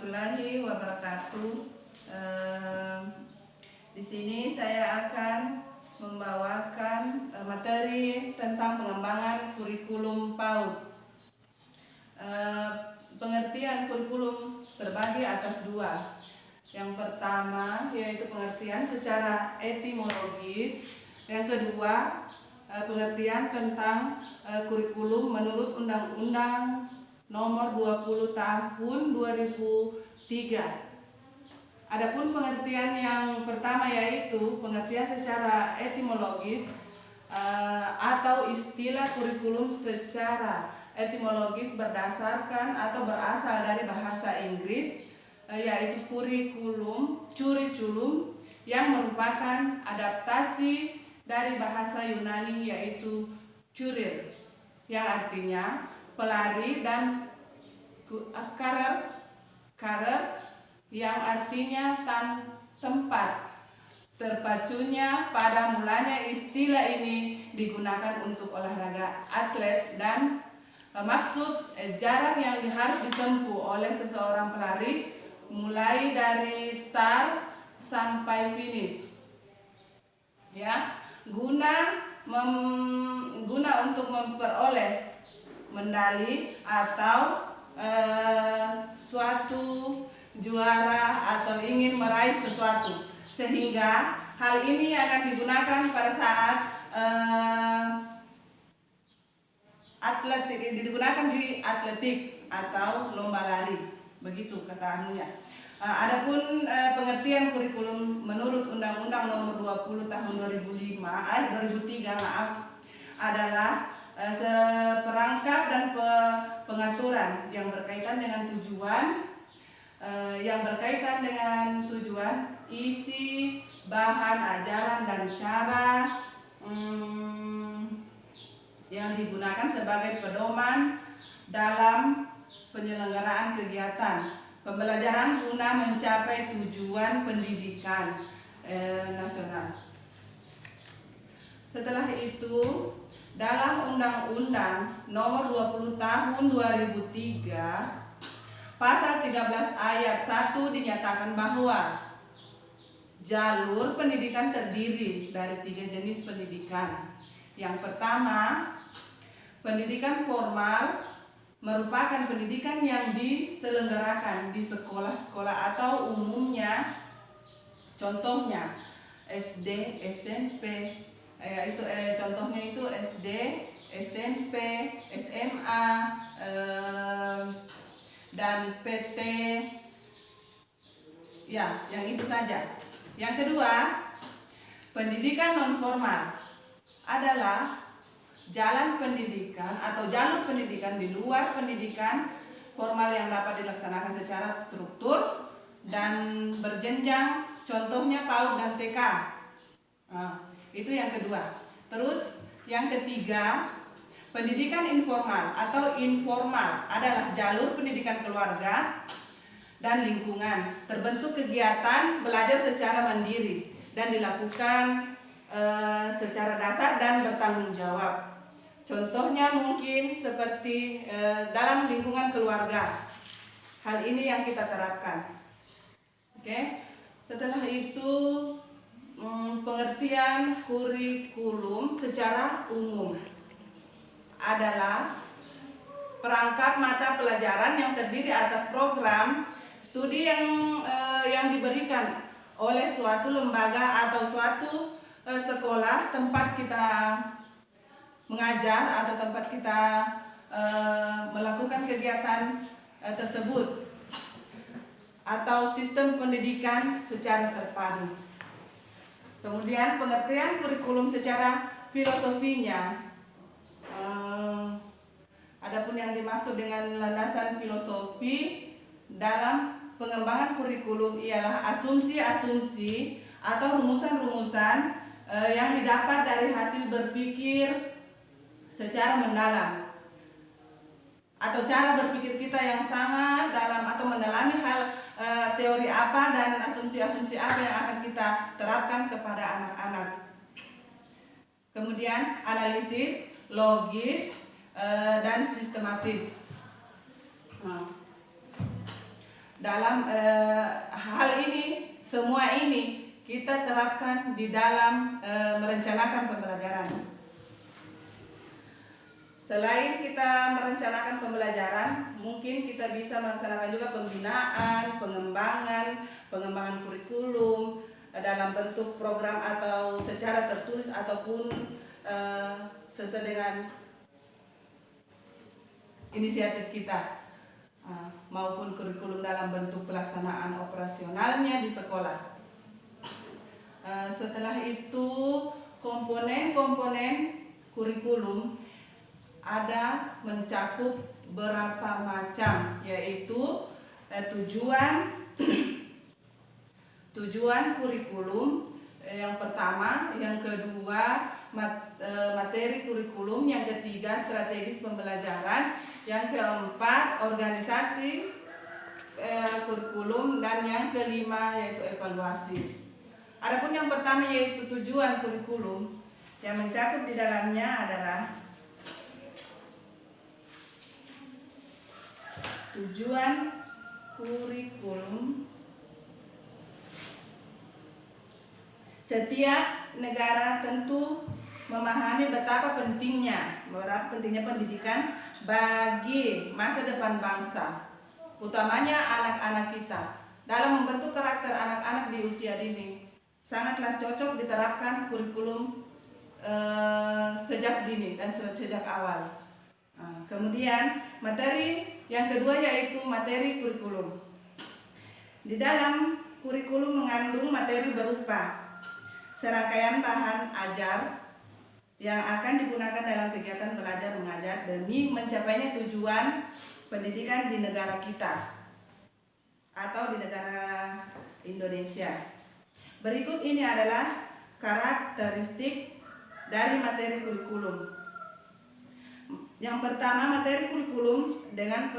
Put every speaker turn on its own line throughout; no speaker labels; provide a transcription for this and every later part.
warahmatullahi wabarakatuh. Di sini saya akan membawakan materi tentang pengembangan kurikulum PAUD. Pengertian kurikulum terbagi atas dua. Yang pertama yaitu pengertian secara etimologis. Yang kedua pengertian tentang kurikulum menurut Undang-Undang Nomor 20 Tahun 2003. Adapun pengertian yang pertama yaitu pengertian secara etimologis atau istilah kurikulum secara etimologis berdasarkan atau berasal dari bahasa Inggris, yaitu curriculum yang merupakan adaptasi dari bahasa Yunani yaitu curir, yang artinya pelari, dan karer yang artinya tempat. Terpacunya pada mulanya istilah ini digunakan untuk olahraga atlet dan maksud jarak yang harus ditempuh oleh seseorang pelari mulai dari start sampai finish. Ya, guna untuk memperoleh medali atau suatu juara atau ingin meraih sesuatu, sehingga hal ini akan digunakan pada saat digunakan di atletik atau lomba lari, begitu kata anunya. Adapun pengertian kurikulum menurut Undang-Undang Nomor 20 Tahun 2003 adalah seperangkat dan pengaturan yang berkaitan dengan tujuan, isi, bahan ajaran dan cara yang digunakan sebagai pedoman dalam penyelenggaraan kegiatan pembelajaran guna mencapai tujuan pendidikan nasional. Setelah itu, dalam Undang-Undang Nomor 20 Tahun 2003, Pasal 13 ayat 1 dinyatakan bahwa jalur pendidikan terdiri dari 3 jenis pendidikan. Yang pertama, pendidikan formal merupakan pendidikan yang diselenggarakan di sekolah-sekolah atau umumnya, contohnya SD, SMP, contohnya itu SD, SMP, SMA, dan PT, ya, yang itu saja. Yang kedua, pendidikan non formal adalah jalan pendidikan atau jalur pendidikan di luar pendidikan formal yang dapat dilaksanakan secara struktur dan berjenjang, contohnya PAUD dan TK. Itu yang kedua. Terus yang ketiga, pendidikan informal atau informal adalah jalur pendidikan keluarga dan lingkungan. Terbentuk kegiatan belajar secara mandiri dan dilakukan secara dasar dan bertanggung jawab. Contohnya mungkin seperti dalam lingkungan keluarga. Hal ini yang kita terapkan. Oke. Setelah itu pengertian kurikulum secara umum adalah perangkat mata pelajaran yang terdiri atas program studi yang diberikan oleh suatu lembaga atau suatu sekolah tempat kita mengajar atau tempat kita melakukan kegiatan tersebut, atau sistem pendidikan secara terpadu. Kemudian pengertian kurikulum secara filosofinya. Adapun yang dimaksud dengan landasan filosofi dalam pengembangan kurikulum ialah asumsi-asumsi atau rumusan-rumusan yang didapat dari hasil berpikir secara mendalam, atau cara berpikir kita yang sangat dalam atau mendalami hal teori apa dan asumsi-asumsi apa yang akan kita terapkan kepada anak-anak. Kemudian analisis, logis, dan sistematis. dalam hal ini, semua ini kita terapkan di dalam merencanakan pembelajaran. Selain kita merencanakan pembelajaran, mungkin kita bisa melaksanakan juga pembinaan, pengembangan kurikulum dalam bentuk program atau secara tertulis ataupun sesuai dengan inisiatif kita, maupun kurikulum dalam bentuk pelaksanaan operasionalnya di sekolah. Setelah itu komponen-komponen kurikulum ada mencakup berapa macam, yaitu tujuan kurikulum yang pertama, yang kedua materi kurikulum, yang ketiga strategi pembelajaran, yang keempat organisasi kurikulum, dan yang kelima yaitu evaluasi. Adapun yang pertama yaitu tujuan kurikulum, yang mencakup di dalamnya adalah tujuan kurikulum. Setiap negara tentu memahami betapa pentingnya pendidikan bagi masa depan bangsa, utamanya anak-anak kita. Dalam membentuk karakter anak-anak di usia dini, sangatlah cocok diterapkan kurikulum sejak dini dan sejak awal. Kemudian materi yang kedua yaitu materi kurikulum. Di dalam kurikulum mengandung materi berupa serangkaian bahan ajar yang akan digunakan dalam kegiatan belajar mengajar demi mencapainya tujuan pendidikan di negara kita atau di negara Indonesia. Berikut ini adalah karakteristik dari materi kurikulum. Yang pertama, materi kurikulum dengan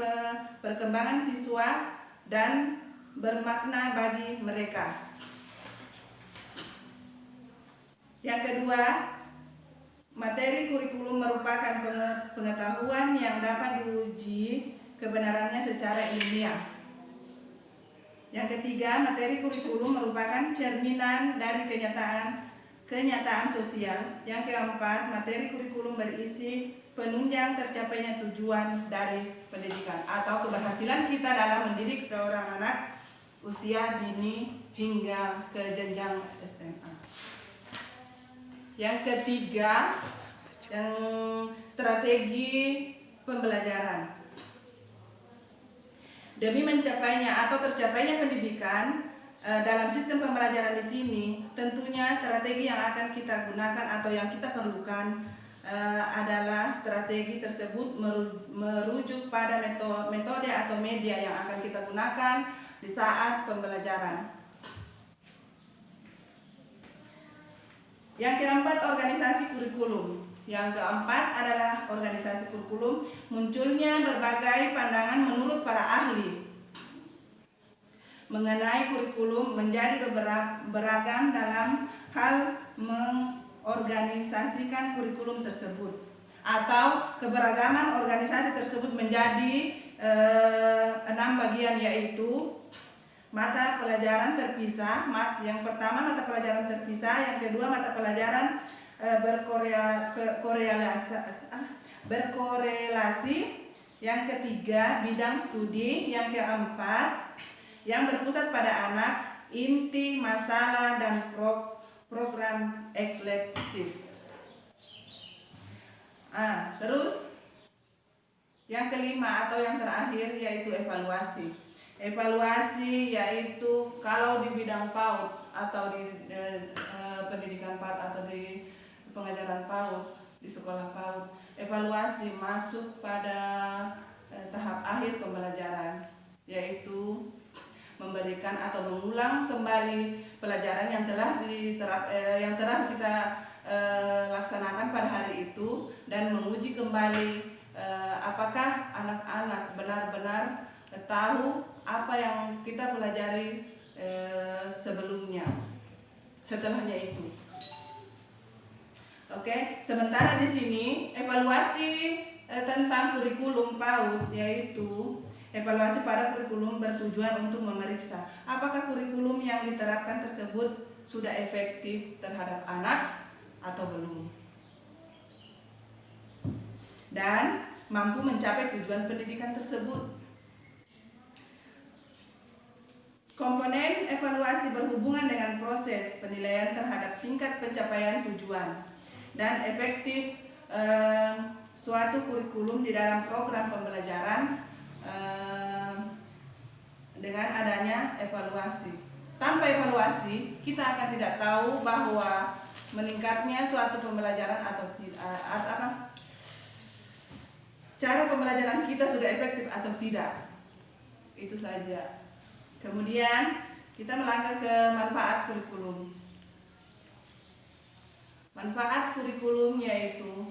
perkembangan siswa dan bermakna bagi mereka. Yang kedua, materi kurikulum merupakan pengetahuan yang dapat diuji kebenarannya secara ilmiah. Yang ketiga, materi kurikulum merupakan cerminan dari kenyataan sosial. Yang keempat, materi kurikulum berisi penunjang tercapainya tujuan dari pendidikan atau keberhasilan kita dalam mendidik seorang anak usia dini hingga ke jenjang SMA. Yang ketiga, yang strategi pembelajaran. Demi mencapainya atau tercapainya pendidikan dalam sistem pembelajaran di sini, tentunya strategi yang akan kita gunakan atau yang kita perlukan adalah strategi tersebut merujuk pada metode atau media yang akan kita gunakan di saat pembelajaran. Yang keempat, organisasi kurikulum. Yang keempat adalah organisasi kurikulum. Munculnya berbagai pandangan menurut para ahli mengenai kurikulum menjadi beragam dalam hal mengorganisasikan kurikulum tersebut, atau keberagaman organisasi tersebut menjadi 6 bagian, yaitu mata pelajaran terpisah. Yang pertama, mata pelajaran terpisah. Yang kedua, mata pelajaran berkorelasi. Yang ketiga, bidang studi. Yang keempat, yang berpusat pada anak, inti masalah, dan program eklektif. Terus yang kelima atau yang terakhir yaitu evaluasi. Evaluasi yaitu kalau di bidang PAUD atau di pendidikan PAUD atau di pengajaran PAUD, di sekolah PAUD, evaluasi masuk pada tahap akhir pembelajaran, yaitu memberikan atau mengulang kembali pelajaran yang telah kita laksanakan pada hari itu, dan menguji kembali apakah anak-anak benar-benar tahu apa yang kita pelajari sebelumnya, setelahnya itu. Oke, sementara di sini evaluasi tentang kurikulum PAUD, yaitu Evaluasi pada kurikulum bertujuan untuk memeriksa apakah kurikulum yang diterapkan tersebut sudah efektif terhadap anak atau belum, dan mampu mencapai tujuan pendidikan tersebut. Komponen evaluasi berhubungan dengan proses penilaian terhadap tingkat pencapaian tujuan dan efektif suatu kurikulum di dalam program pembelajaran dengan adanya evaluasi. Tanpa evaluasi, kita akan tidak tahu bahwa meningkatnya suatu pembelajaran atau cara pembelajaran kita sudah efektif atau tidak. Itu saja. Kemudian kita melangkah ke manfaat kurikulum. Manfaat kurikulum yaitu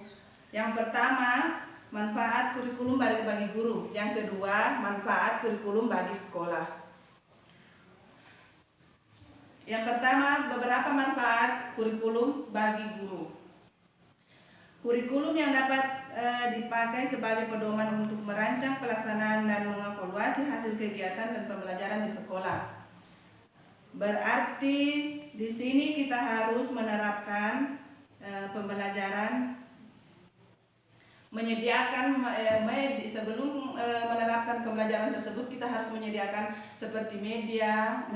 yang pertama, manfaat kurikulum bagi guru. Yang kedua, manfaat kurikulum bagi sekolah. Yang pertama, beberapa manfaat kurikulum bagi guru. Kurikulum yang dapat dipakai sebagai pedoman untuk merancang pelaksanaan dan mengevaluasi hasil kegiatan dan pembelajaran di sekolah. Berarti di sini kita harus menerapkan pembelajaran, menyediakan sebelum menerapkan pembelajaran tersebut kita harus menyediakan seperti media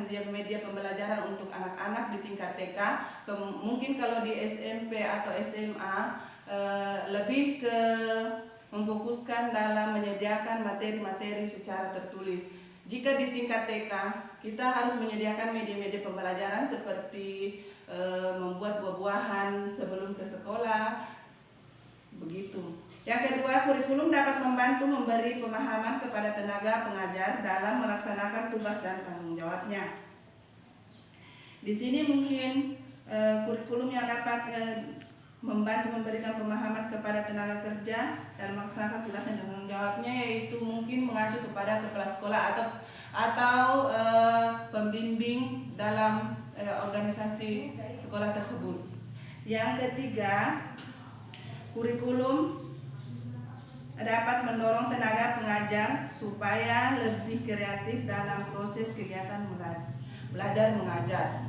pembelajaran untuk anak-anak di tingkat TK. Mungkin kalau di SMP atau SMA lebih ke memfokuskan dalam menyediakan materi-materi secara tertulis. Jika di tingkat TK kita harus menyediakan media-media pembelajaran seperti membuat buah-buahan sebelum ke sekolah, begitu. Yang kedua, kurikulum dapat membantu memberi pemahaman kepada tenaga pengajar dalam melaksanakan tugas dan tanggung jawabnya. Di sini mungkin kurikulum yang dapat membantu memberikan pemahaman kepada tenaga kerja dan melaksanakan tugas dan tanggung jawabnya, yaitu mungkin mengacu kepada kepala sekolah atau pembimbing dalam organisasi sekolah tersebut. Yang ketiga, kurikulum dapat mendorong tenaga pengajar supaya lebih kreatif dalam proses kegiatan belajar mengajar.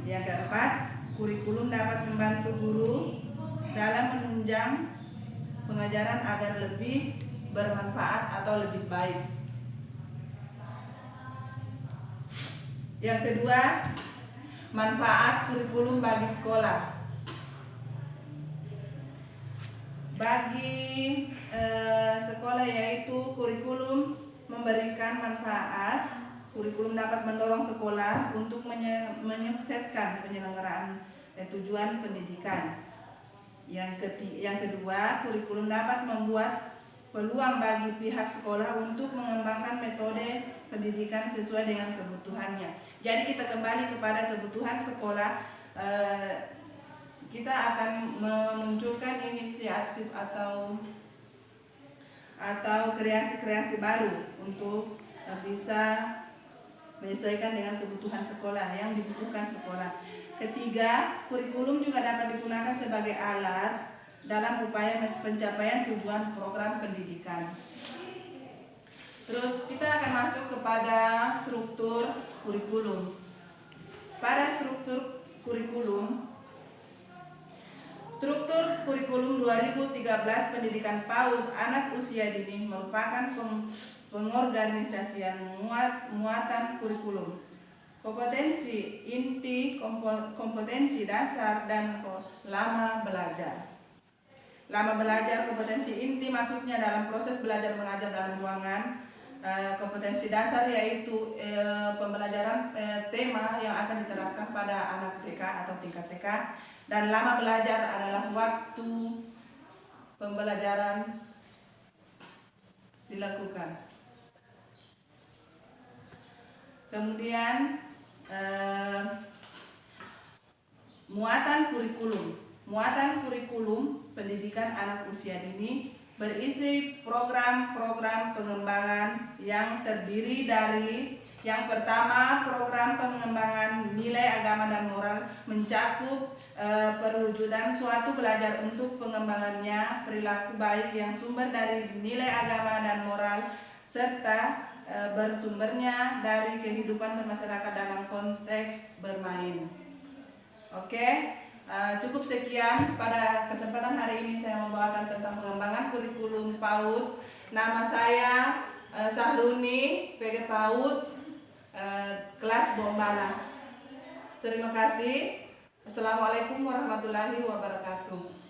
Yang keempat, kurikulum dapat membantu guru dalam menunjang pengajaran agar lebih bermanfaat atau lebih baik. Yang kedua, manfaat kurikulum bagi sekolah. Bagi sekolah yaitu kurikulum memberikan manfaat. Kurikulum dapat mendorong sekolah untuk menyukseskan penyelenggaraan tujuan pendidikan. Yang kedua, kurikulum dapat membuat peluang bagi pihak sekolah untuk mengembangkan metode pendidikan sesuai dengan kebutuhannya. Jadi kita kembali kepada kebutuhan sekolah. Kita akan memunculkan inisiatif atau kreasi-kreasi baru untuk bisa menyesuaikan dengan kebutuhan sekolah yang dibutuhkan sekolah. Ketiga, kurikulum juga dapat digunakan sebagai alat dalam upaya pencapaian tujuan program pendidikan. Terus kita akan masuk kepada struktur kurikulum. Pada struktur kurikulum 2013 pendidikan PAUD anak usia dini merupakan pengorganisasian muatan kurikulum. Kompetensi inti, kompetensi dasar, dan lama belajar. Lama belajar, kompetensi inti maksudnya dalam proses belajar mengajar dalam ruangan. Kompetensi dasar yaitu pembelajaran tema yang akan diterapkan pada anak TK atau tingkat TK. Dan lama belajar adalah waktu pembelajaran dilakukan. Kemudian muatan kurikulum pendidikan anak usia dini berisi program-program pengembangan yang terdiri dari yang pertama, program pengembangan nilai agama dan moral mencakup perwujudan suatu belajar untuk pengembangannya perilaku baik yang sumber dari nilai agama dan moral serta bersumbernya dari kehidupan bermasyarakat dalam konteks bermain. Oke, cukup sekian pada kesempatan hari ini saya membawakan tentang pengembangan kurikulum PAUD. Nama saya Sahruni, PG PAUD, kelas Bombala. Terima kasih. Assalamualaikum warahmatullahi wabarakatuh.